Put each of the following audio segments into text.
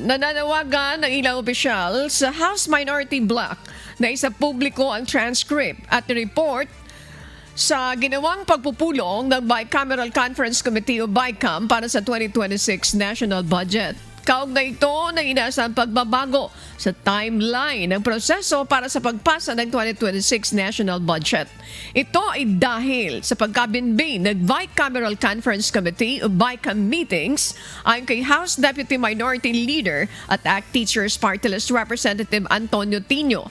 Nananawagan ng ilang opisyal sa House Minority Bloc na isa publiko ang transcript at report sa ginawang pagpupulong ng Bicameral Conference Committee o BICAM para sa 2026 National Budget. Kaugnay ito ng inaasahang pagbabago sa timeline ng proseso para sa pagpasa ng 2026 National Budget. Ito ay dahil sa pagkabinbin ng Bicameral Conference Committee o BICAM meetings ayon kay House Deputy Minority Leader at ACT Teachers Party List Representative Antonio Tino.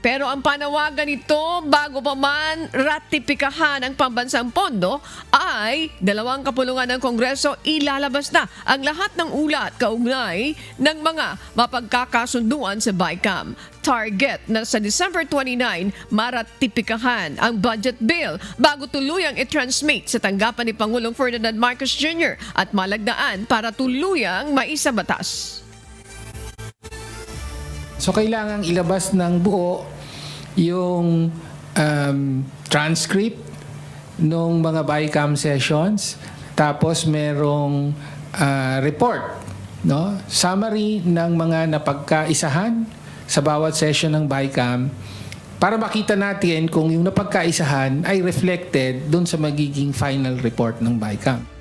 Pero ang panawagan nito bago pa man ratipikahan ang pambansang pondo ay dalawang kapulungan ng Kongreso ilalabas na ang lahat ng ulat kaugnay ng mga mapagkakasunduan sa BICAM. Target na sa December 29 maratipikahan ang budget bill bago tuluyang i-transmit sa tanggapan ni Pangulong Ferdinand Marcos Jr. at malagdaan para tuluyang maisabatas. So kailangang ilabas ng buo yung transcript ng mga BICAM sessions, tapos merong report, no? Summary ng mga napagkaisahan sa bawat session ng BICAM para makita natin kung yung napagkaisahan ay reflected dun sa magiging final report ng BICAM.